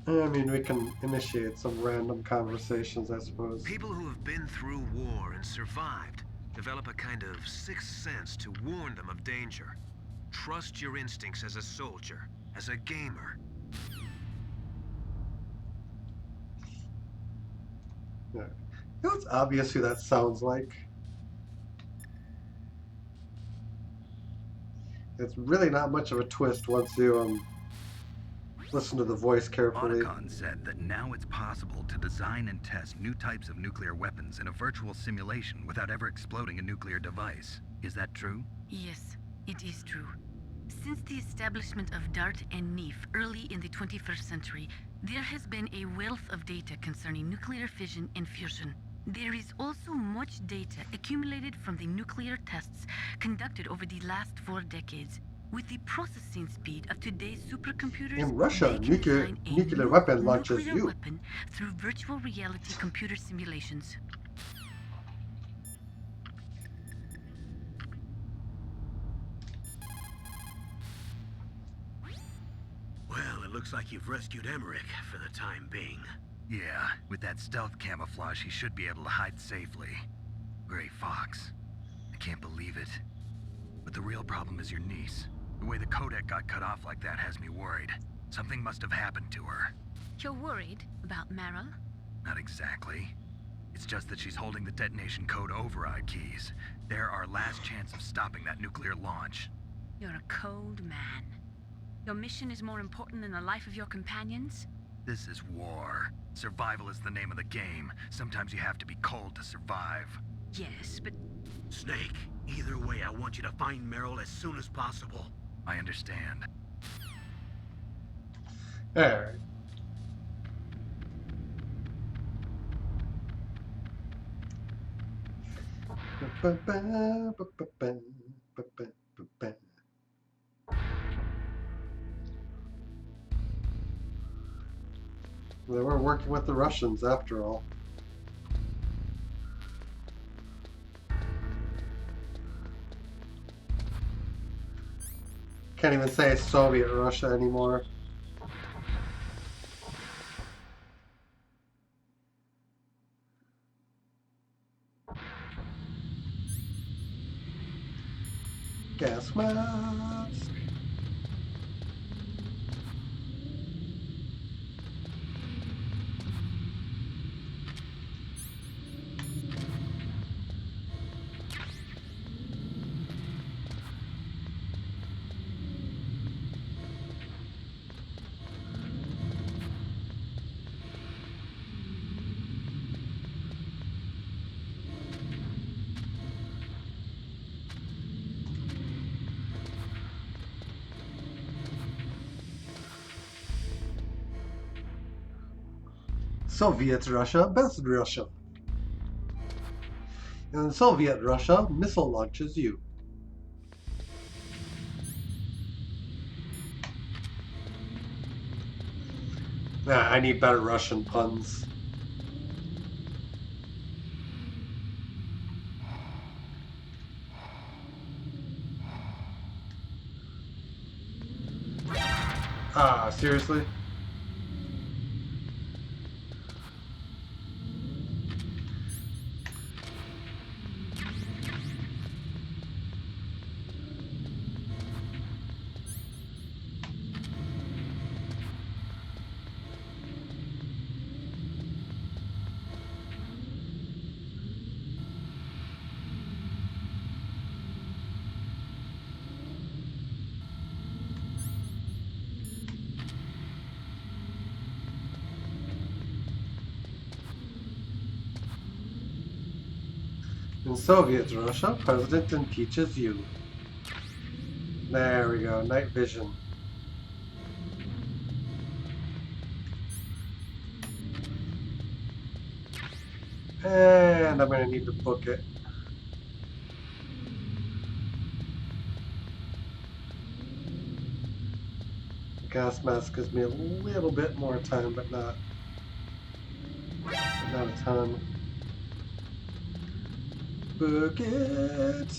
I mean, we can initiate some random conversations, I suppose. People who have been through war and survived develop a kind of sixth sense to warn them of danger. Trust your instincts as a soldier, as a gamer. Yeah. It's obvious who that sounds like. It's really not much of a twist once you listen to the voice carefully. Otacon said that now it's possible to design and test new types of nuclear weapons in a virtual simulation without ever exploding a nuclear device. Is that true? Yes, it is true. Since the establishment of DART and NEEF early in the 21st century, there has been a wealth of data concerning nuclear fission and fusion. There is also much data accumulated from the nuclear tests conducted over the last 4 decades. With the processing speed of today's supercomputers, In Russia, they can nuclear design a nuclear new weapon launches nuclear you. weapon through virtual reality computer simulations. Well, it looks like you've rescued Emmerich for the time being. Yeah, with that stealth camouflage, he should be able to hide safely. Gray Fox. I can't believe it. But the real problem is your niece. The way the codec got cut off like that has me worried. Something must have happened to her. You're worried about Meryl? Not exactly. It's just that she's holding the detonation code override keys. They're our last chance of stopping that nuclear launch. You're a cold man. Your mission is more important than the life of your companions? This is war. Survival is the name of the game. Sometimes you have to be cold to survive. Yes, but Snake, either way, I want you to find Meryl as soon as possible. I understand. Alright. They were working with the Russians after all. Can't even say Soviet Russia anymore. Gas mask. Soviet Russia, best Russia. In Soviet Russia, missile launches you. I need better Russian puns. Seriously? In Soviet Russia, President impeaches you. There we go, night vision. And I'm going to need to book it. Gas mask gives me a little bit more time, but not a ton. Book it.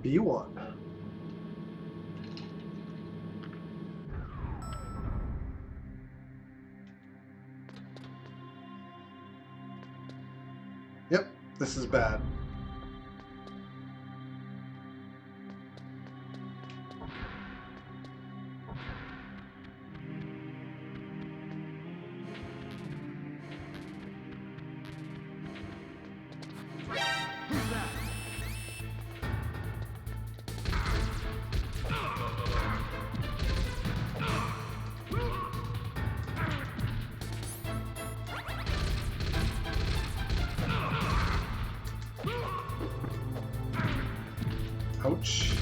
B1. Yep, this is bad. Ouch.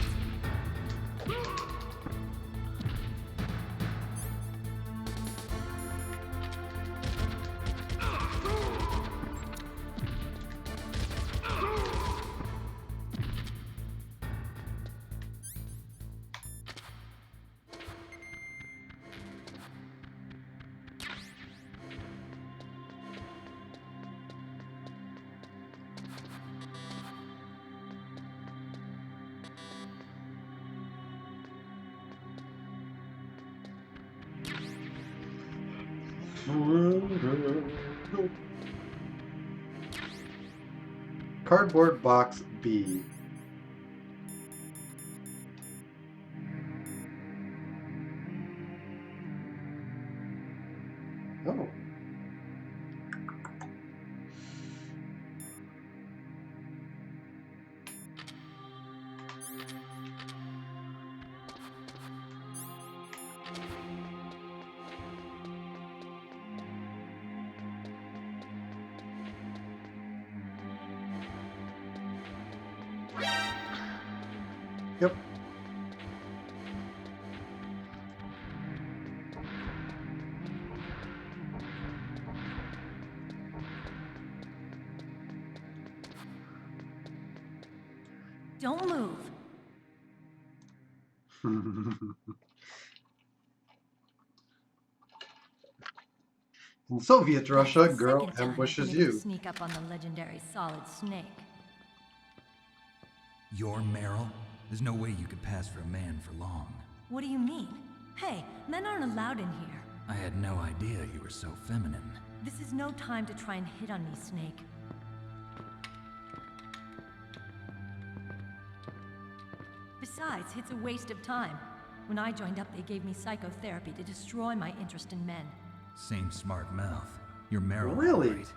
Cardboard box B. Oh. Yep. Don't move. In Soviet Russia, That's the girl second time ambushes I've been able to you. sneak up on the legendary Solid Snake. You're Meryl? There's no way you could pass for a man for long. What do you mean? Hey, men aren't allowed in here. I had no idea you were so feminine. This is no time to try and hit on me, Snake. Besides, it's a waste of time. When I joined up, they gave me psychotherapy to destroy my interest in men. Same smart mouth. You're Meryl, Really? right?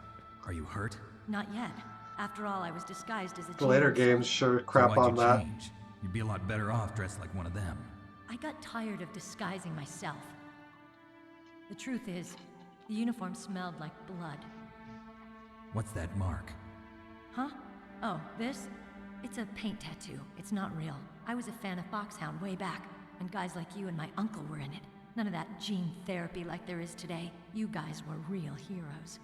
Are you hurt? Not yet. After all, I was disguised as a The later genius. games sure So crap why'd on you that. change? You'd be a lot better off dressed like one of them. I got tired of disguising myself. The truth is, the uniform smelled like blood. What's that mark? Huh? Oh, this? It's a paint tattoo. It's not real. I was a fan of Foxhound way back, and guys like you and my uncle were in it. None of that gene therapy like there is today. You guys were real heroes.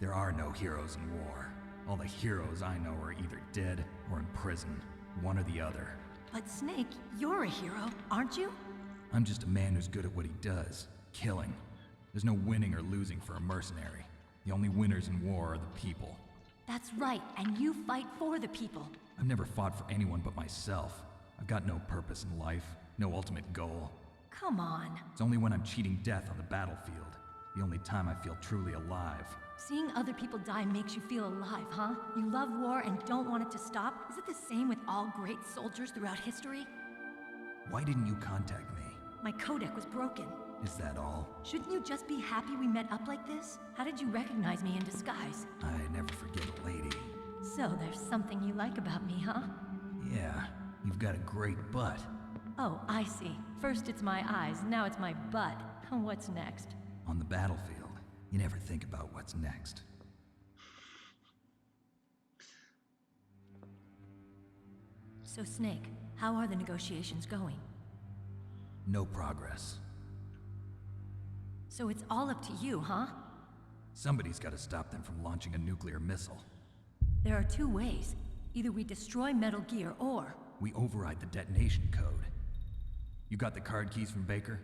There are no heroes in war. All the heroes I know are either dead or in prison. One or the other. But Snake, you're a hero, aren't you? I'm just a man who's good at what he does. Killing. There's no winning or losing for a mercenary. The only winners in war are the people. That's right, and you fight for the people. I've never fought for anyone but myself. I've got no purpose in life, no ultimate goal. Come on. It's only when I'm cheating death on the battlefield. The only time I feel truly alive. Seeing other people die makes you feel alive, huh? You love war and don't want it to stop? Is it the same with all great soldiers throughout history? Why didn't you contact me? My codec was broken. Is that all? Shouldn't you just be happy we met up like this? How did you recognize me in disguise? I never forget a lady. So there's something you like about me, huh? Yeah, you've got a great butt. Oh, I see. First it's my eyes, now it's my butt. What's next? On the battlefield, you never think about what's next. So Snake, how are the negotiations going? No progress. So it's all up to you, huh? Somebody's got to stop them from launching a nuclear missile. There are two ways. Either we destroy Metal Gear or... We override the detonation code. You got the card keys from Baker?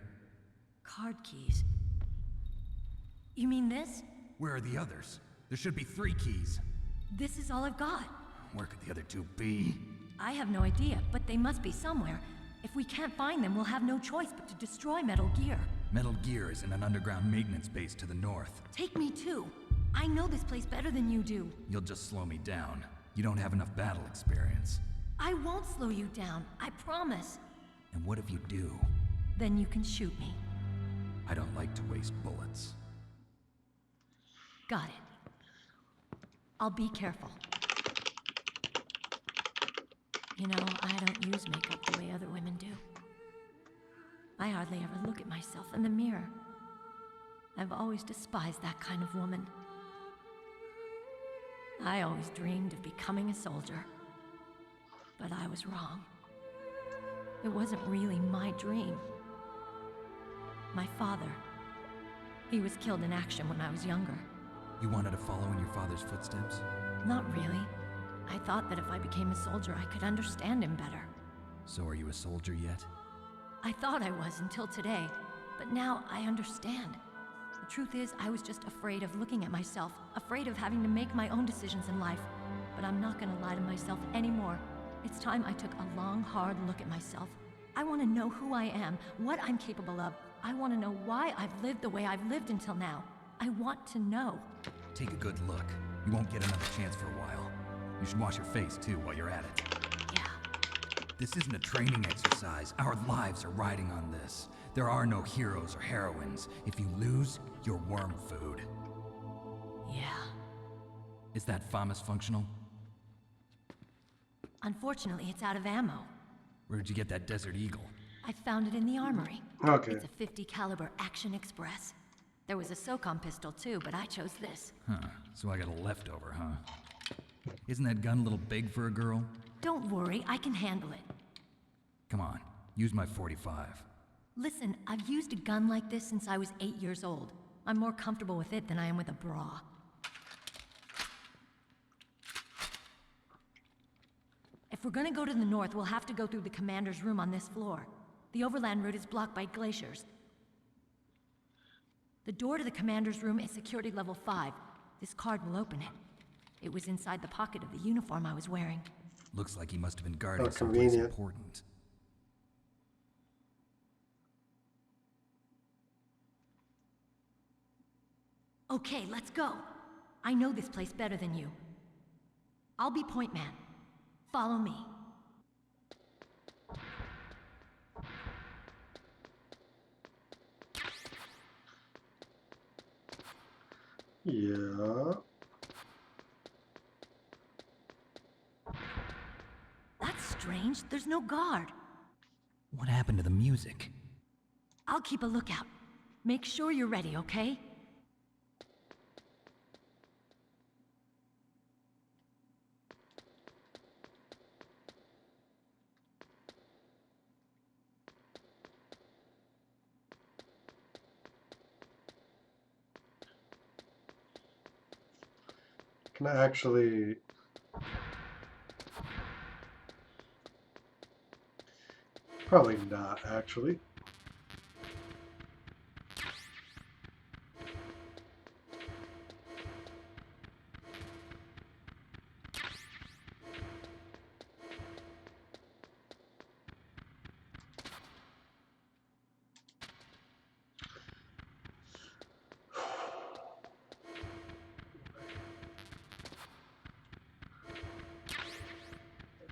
Card keys. You mean this? Where are the others? There should be 3 keys. This is all I've got. Where could the other 2 be? I have no idea, but they must be somewhere. If we can't find them, we'll have no choice but to destroy Metal Gear. Metal Gear is in an underground maintenance base to the north. Take me too. I know this place better than you do. You'll just slow me down. You don't have enough battle experience. I won't slow you down, I promise. And what if you do? Then you can shoot me. I don't like to waste bullets. Got it. I'll be careful. You know, I don't use makeup the way other women do. I hardly ever look at myself in the mirror. I've always despised that kind of woman. I always dreamed of becoming a soldier. But I was wrong. It wasn't really my dream. My father, he was killed in action when I was younger. You wanted to follow in your father's footsteps? Not really. I thought that if I became a soldier, I could understand him better. So are you a soldier yet? I thought I was until today, but now I understand. The truth is, I was just afraid of looking at myself, afraid of having to make my own decisions in life. But I'm not gonna lie to myself anymore. It's time I took a long, hard look at myself. I want to know who I am, what I'm capable of. I want to know why I've lived the way I've lived until now. I want to know. Take a good look. You won't get another chance for a while. You should wash your face, too, while you're at it. Yeah. This isn't a training exercise. Our lives are riding on this. There are no heroes or heroines. If you lose, you're worm food. Yeah. Is that FAMAS functional? Unfortunately, it's out of ammo. Where'd you get that Desert Eagle? I found it in the armory. Okay. It's a 50 caliber Action Express. There was a SOCOM pistol too, but I chose this. Huh. So I got a leftover, huh? Isn't that gun a little big for a girl? Don't worry, I can handle it. Come on, use my 45. Listen, I've used a gun like this since I was 8 years old. I'm more comfortable with it than I am with a bra. If we're gonna go to the north, we'll have to go through the commander's room on this floor. The overland route is blocked by glaciers. The door to the commander's room is security level 5. This card will open it. It was inside the pocket of the uniform I was wearing. Looks like he must have been guarding How someplace convenient. important. Okay, let's go. I know this place better than you. I'll be point man. Follow me. Yeah. That's strange. There's no guard. What happened to the music? I'll keep a lookout. Make sure you're ready, okay? Can I actually... Probably not, actually.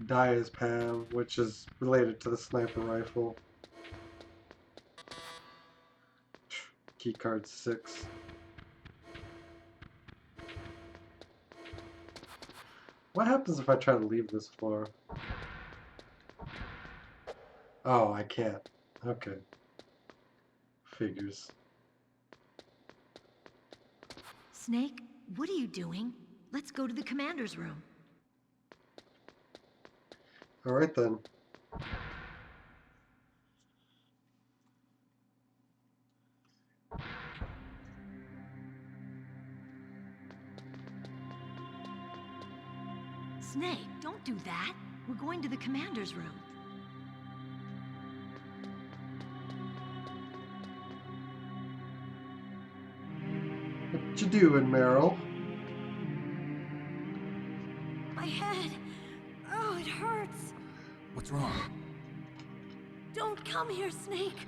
Diazepam, which is related to the sniper rifle. Keycard 6. What happens if I try to leave this floor? Oh, I can't. Okay. Figures. Snake, what are you doing? Let's go to the commander's room. Alright then. Snake, don't do that. We're going to the commander's room. What you doing, Meryl? My head. Oh, it hurts. What's wrong? Don't come here, Snake!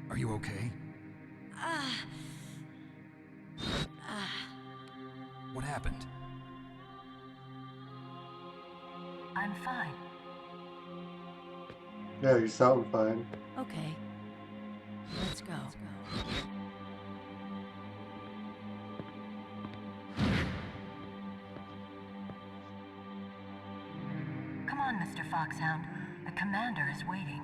Are you okay? What happened? I'm fine. Yeah, you sound fine. Okay. Let's go. Come on, Mr. Foxhound. The commander is waiting.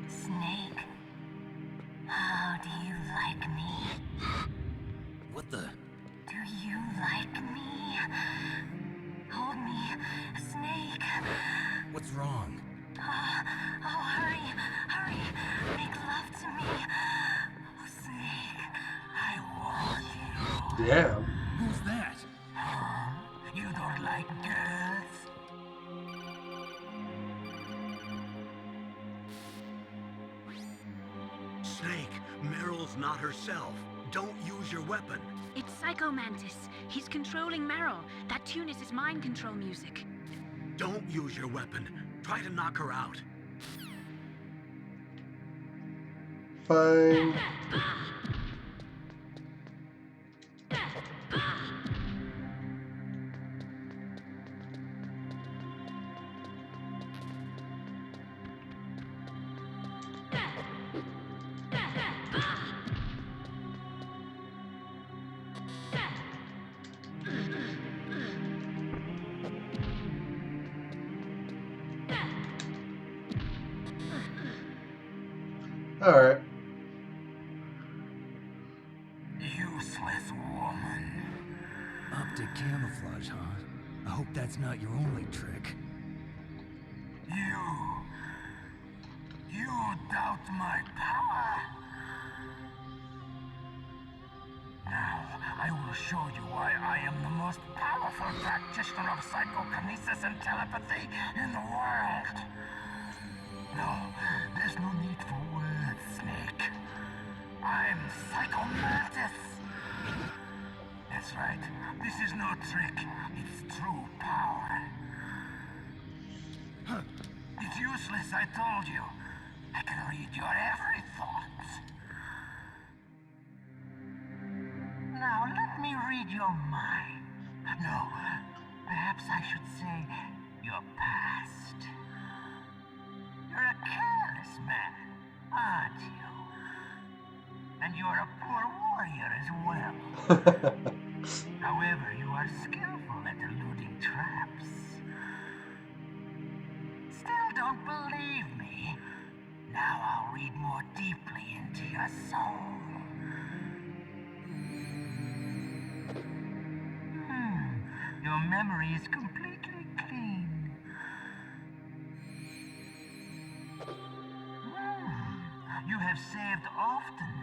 Snake, how do you like me? What the? Do you like me? Hold me, Snake. What's wrong? Oh, hurry, hurry. Make love to me. Oh, Snake, I want you. Damn. Who's that? You don't like girls? Snake, Meryl's not herself. Don't use your weapon. It's Psycho Mantis. He's controlling Meryl. That tune is his mind control music. Don't use your weapon. Try to knock her out. Fine. Alright. Useless woman. Optic camouflage, huh? I hope that's not your only trick. You doubt my power? Now, I will show you why I am the most powerful practitioner of psychokinesis and telepathy in the world. No, there's no need for words, Snake. I'm Psycho Mantis. That's right. This is no trick. It's true power. It's useless, I told you. I can read your every thought. Now, let me read your mind. No, perhaps I should say your past. You're a careless man, aren't you? And you're a poor warrior as well. However, you are skillful at eluding traps. Still don't believe me? Now I'll read more deeply into your soul. Your memory is completely clean. You have saved often.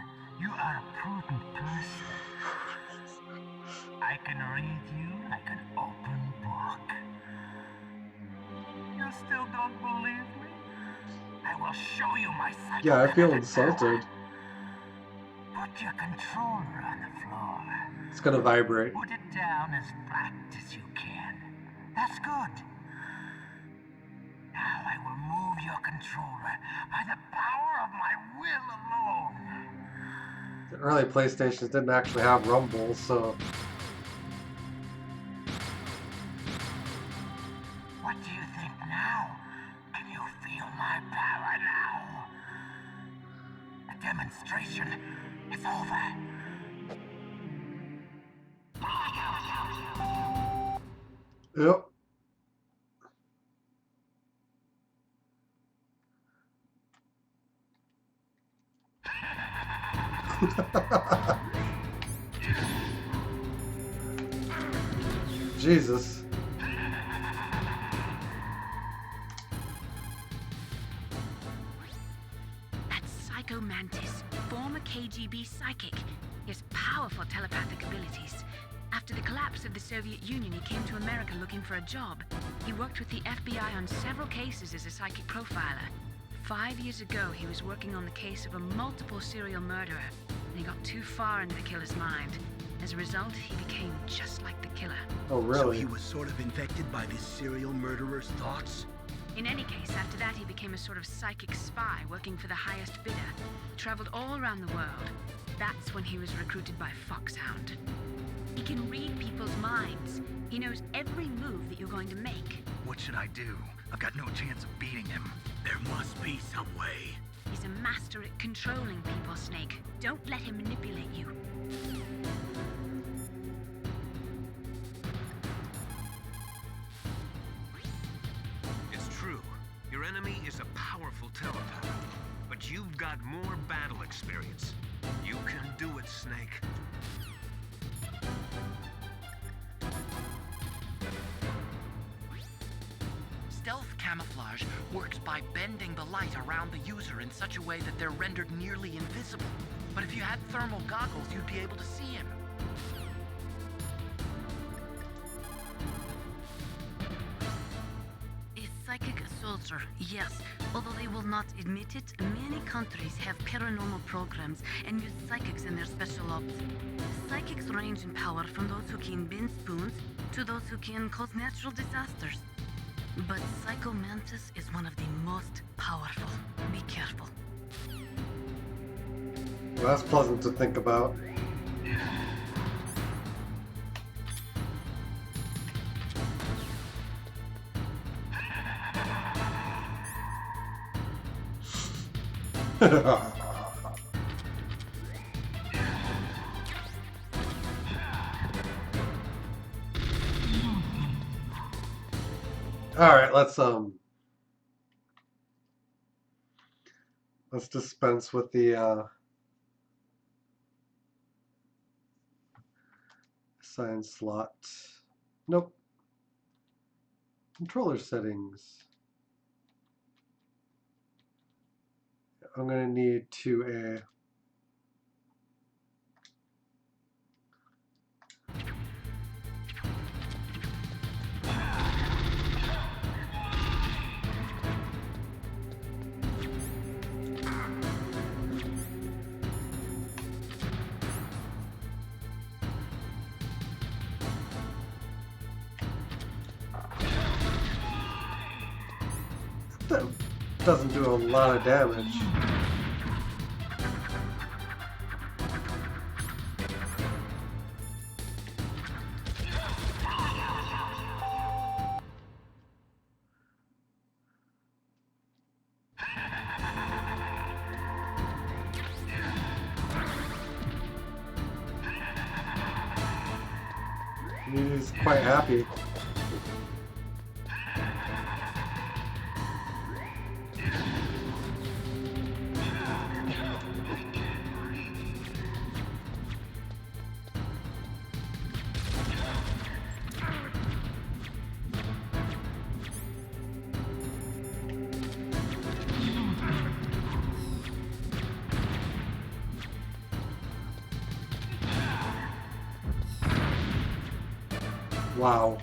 You are a prudent person. I can read you like an open book. You still don't believe me? I will show you my psycho. Yeah, I feel insulted. Put your controller on the floor. It's gonna vibrate. Put it down as flat as you can. That's good. Now I will move your controller by the power of my will alone. The early PlayStations didn't actually have rumble, so What do you think now? Can you feel my power now? The demonstration is over. yep. Jesus. That's Psycho Mantis, former KGB psychic. He has powerful telepathic abilities. After the collapse of the Soviet Union, he came to America looking for a job. He worked with the FBI on several cases as a psychic profiler. 5 years ago, he was working on the case of a multiple serial murderer, and he got too far into the killer's mind. As a result, he became just like the killer. Oh, So really? he was sort of infected by this serial murderer's thoughts? In any case, after that, he became a sort of psychic spy working for the highest bidder. He traveled all around the world. That's when he was recruited by Foxhound. He can read people's minds. He knows every move that you're going to make. What should I do? I've got no chance of beating him. There must be some way. He's a master at controlling people, Snake. Don't let him manipulate you. It's true. Your enemy is a powerful telepath. But you've got more battle experience. You can do it, Snake. Stealth camouflage works by bending the light around the user in such a way that they're rendered nearly invisible. But if you had thermal goggles, you'd be able to see him. A psychic soldier, yes. Although they will not admit it, many countries have paranormal programs and use psychics in their special ops. Psychics range in power from those who can bend spoons to those who can cause natural disasters. But Psycho Mantis is one of the most powerful. Be careful. Well, that's pleasant to think about. All right, let's dispense with the assign slot. Nope. Controller settings. I'm gonna need to that doesn't do a lot of damage. He's quite happy. Wow.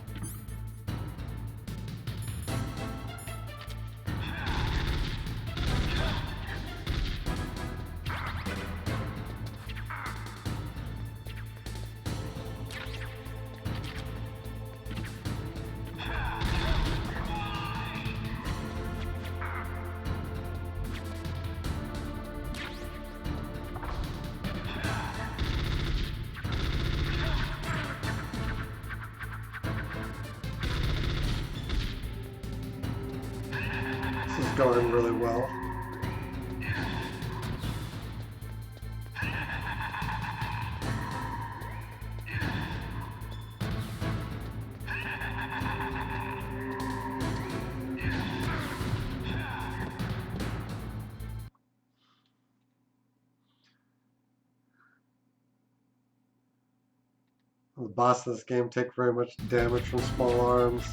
This is going really well. The boss of this game take very much damage from small arms.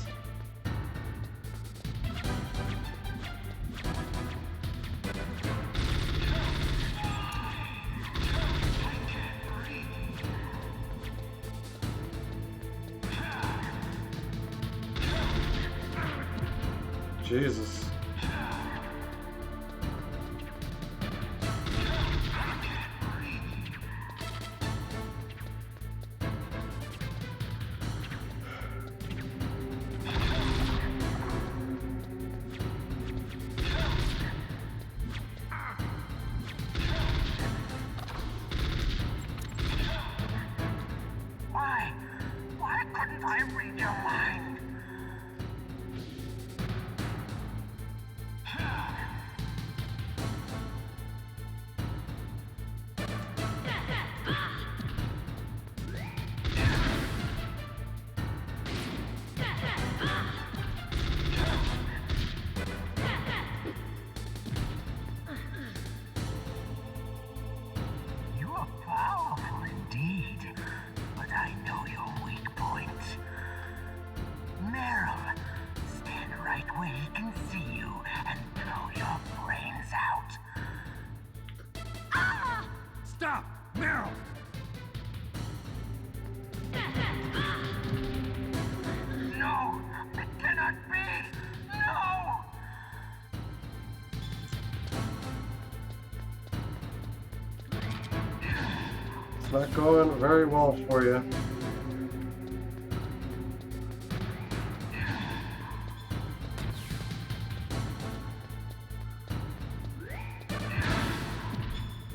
Jesus. Why couldn't I read your mind? You are powerful indeed, but I know your weak point. Meryl, stand right where he can see you and blow your brains out. Stop! Meryl! No! It cannot be! No! It's not going very well for you.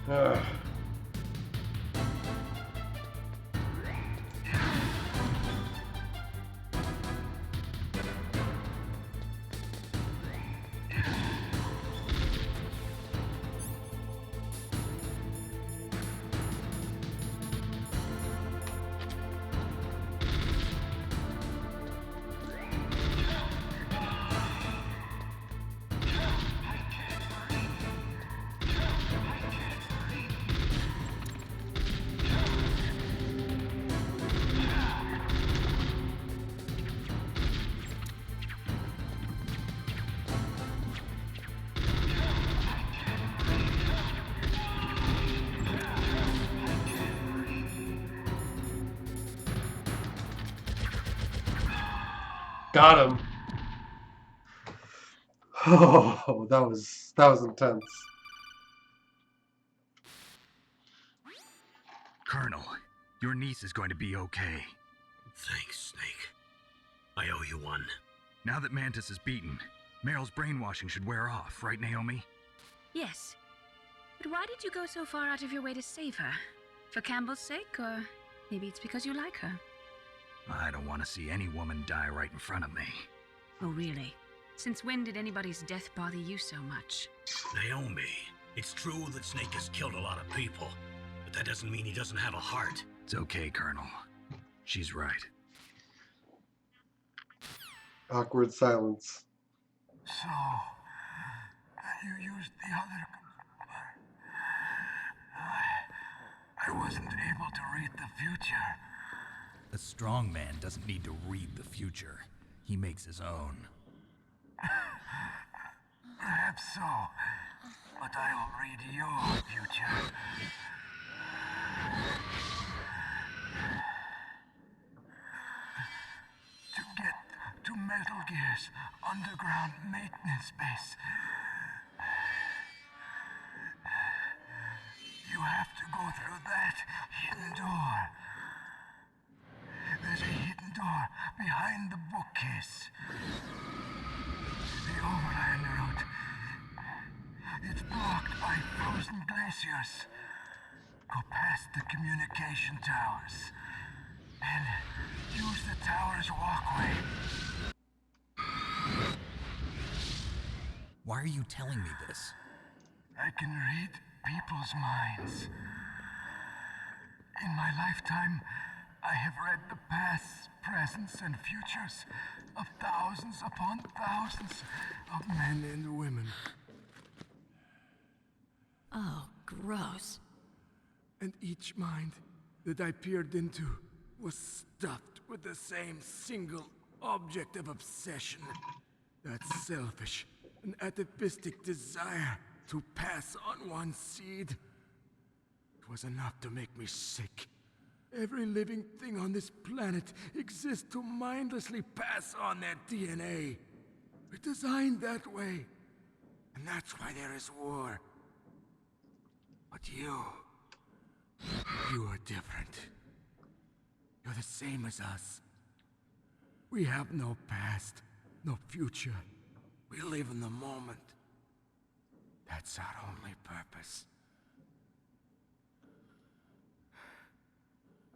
Ugh. Got him. Oh, that was intense. Colonel, your niece is going to be okay. Thanks, Snake. I owe you one. Now that Mantis is beaten, Meryl's brainwashing should wear off, right, Naomi? Yes. But why did you go so far out of your way to save her? For Campbell's sake, or maybe it's because you like her? I don't want to see any woman die right in front of me. Oh, really? Since when did anybody's death bother you so much? Naomi, it's true that Snake has killed a lot of people, but that doesn't mean he doesn't have a heart. It's okay, Colonel. She's right. Awkward silence. So, you used the other... I wasn't able to read the future. A strong man doesn't need to read the future. He makes his own. Perhaps so, but I'll read your future. To get to Metal Gear's underground maintenance base, you have to go through that hidden door. There's a hidden door behind the bookcase. The overland route. It's blocked by frozen glaciers. Go past the communication towers. And use the tower's walkway. Why are you telling me this? I can read people's minds. In my lifetime, I have read the pasts, presents, and futures of thousands upon thousands of men and women. Oh, gross. And each mind that I peered into was stuffed with the same single object of obsession. That selfish and atavistic desire to pass on one's seed. It was enough to make me sick. Every living thing on this planet exists to mindlessly pass on their DNA. We're designed that way. And that's why there is war. But you are different. You're the same as us. We have no past, no future. We live in the moment. That's our only purpose.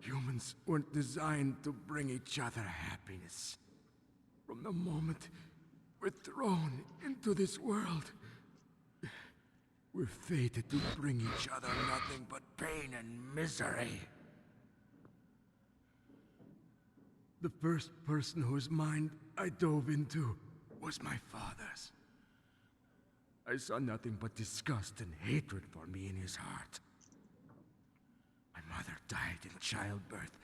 Humans weren't designed to bring each other happiness. From the moment we're thrown into this world, we're fated to bring each other nothing but pain and misery. The first person whose mind I dove into was my father's. I saw nothing but disgust and hatred for me in his heart. My mother died in childbirth,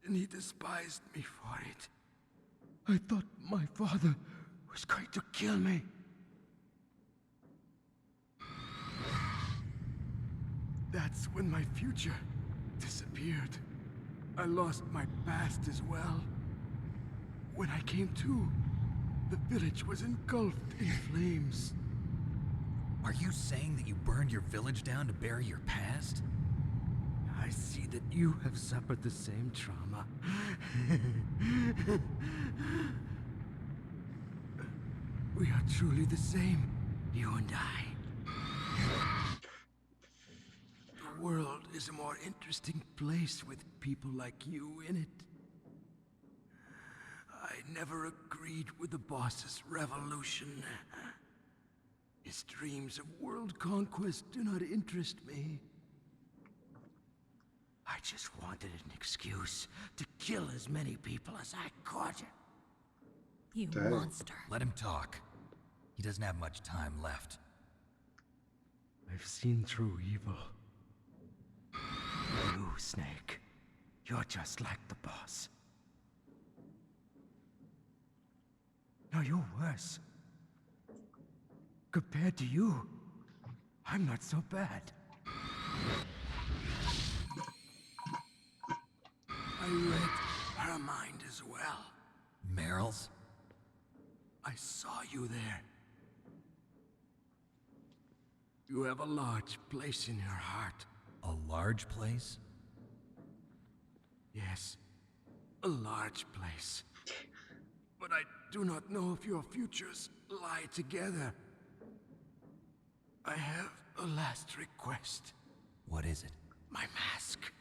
and he despised me for it. I thought my father was going to kill me. That's when my future disappeared. I lost my past as well. When I came to, the village was engulfed in flames. Are you saying that you burned your village down to bury your past? I see that you have suffered the same trauma. We are truly the same, you and I. The world is a more interesting place with people like you in it. I never agreed with the boss's revolution. His dreams of world conquest do not interest me. I just wanted an excuse to kill as many people as I could. You Dang. monster. Let him talk. He doesn't have much time left. I've seen true evil. You, Snake, you're just like the boss. No, you're worse. Compared to you, I'm not so bad. I read her mind as well. Meryl's? I saw you there. You have a large place in your heart. A large place? Yes, a large place. But I do not know if your futures lie together. I have a last request. What is it? My mask.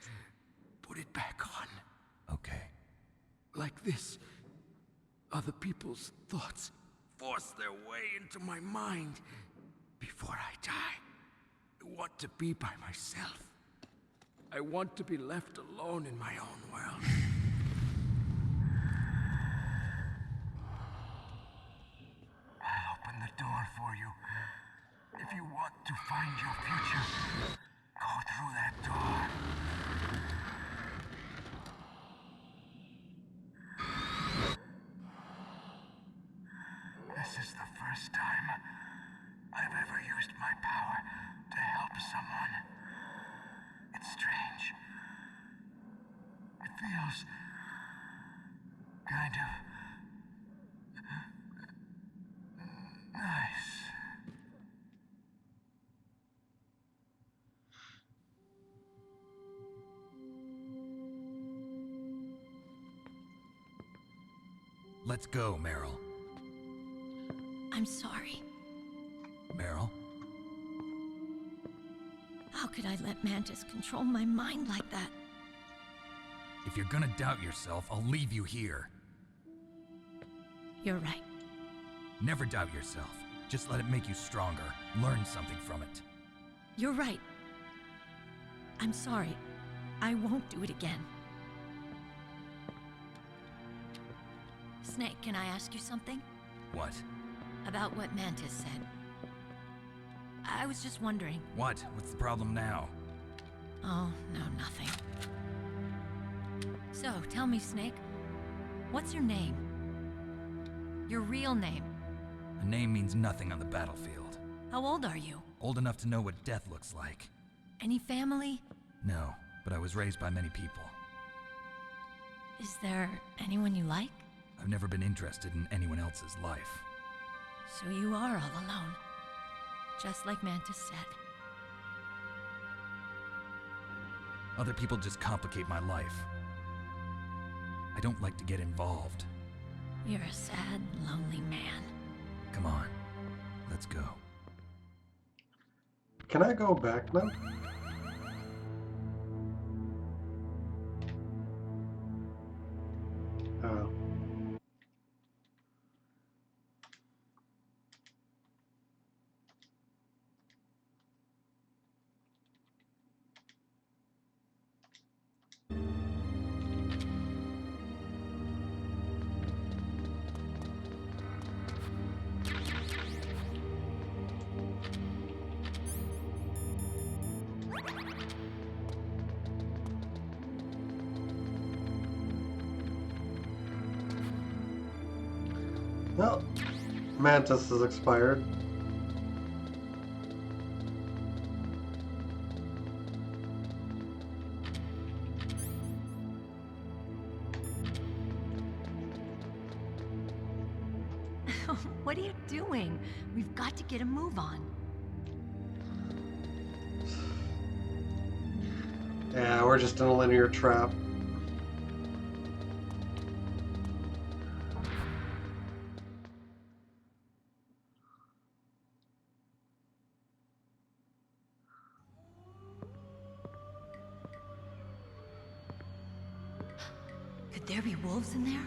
Put it back on. Okay. Like this, other people's thoughts force their way into my mind. Before I die, I want to be by myself. I want to be left alone in my own world. I'll open the door for you. If you want to find your future, go through that door. This is the first time I've ever used my power to help someone. It's strange. It feels kind of nice. Let's go, Meryl. I'm sorry. Meryl? How could I let Mantis control my mind like that? If you're gonna doubt yourself, I'll leave you here. You're right. Never doubt yourself. Just let it make you stronger. Learn something from it. You're right. I'm sorry. I won't do it again. Snake, can I ask you something? What? About what Mantis said. I was just wondering. What? What's the problem now? Oh, no, nothing. So, tell me, Snake, what's your name? Your real name? A name means nothing on the battlefield. How old are you? Old enough to know what death looks like. Any family? No, but I was raised by many people. Is there anyone you like? I've never been interested in anyone else's life. So you are all alone. Just like Mantis said. Other people just complicate my life. I don't like to get involved. You're a sad, lonely man. Come on, let's go. Can I go back now? Oh. Well, Mantis has expired. What are you doing? We've got to get a move on. Yeah, we're just in a linear trap. Could there be wolves in there?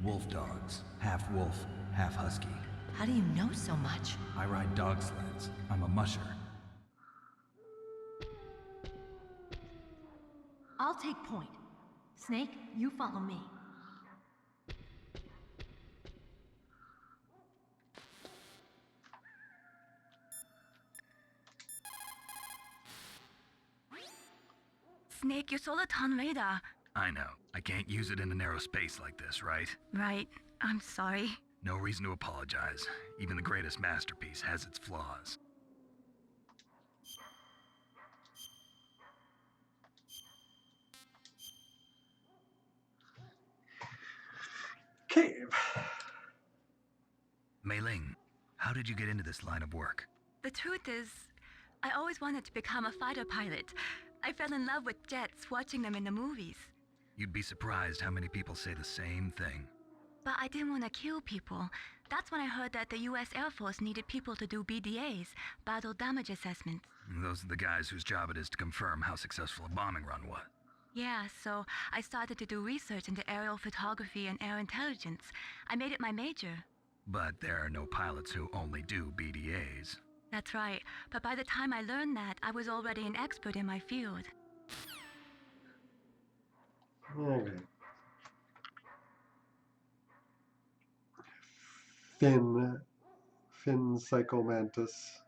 Wolf dogs. Half wolf, half husky. How do you know so much? I ride dog sleds. I'm a musher. I'll take point. Snake, you follow me. Snake, your solar ton radar. I know. I can't use it in a narrow space like this, right? Right. I'm sorry. No reason to apologize. Even the greatest masterpiece has its flaws. Cave. Mei Ling, how did you get into this line of work? The truth is, I always wanted to become a fighter pilot. I fell in love with jets watching them in the movies. You'd be surprised how many people say the same thing. But I didn't want to kill people. That's when I heard that the US Air Force needed people to do BDAs, battle damage assessments. Those are the guys whose job it is to confirm how successful a bombing run was. Yeah, so I started to do research into aerial photography and air intelligence. I made it my major. But there are no pilots who only do BDAs. That's right, but by the time I learned that, I was already an expert in my field. Okay. Finn Psycho Mantis.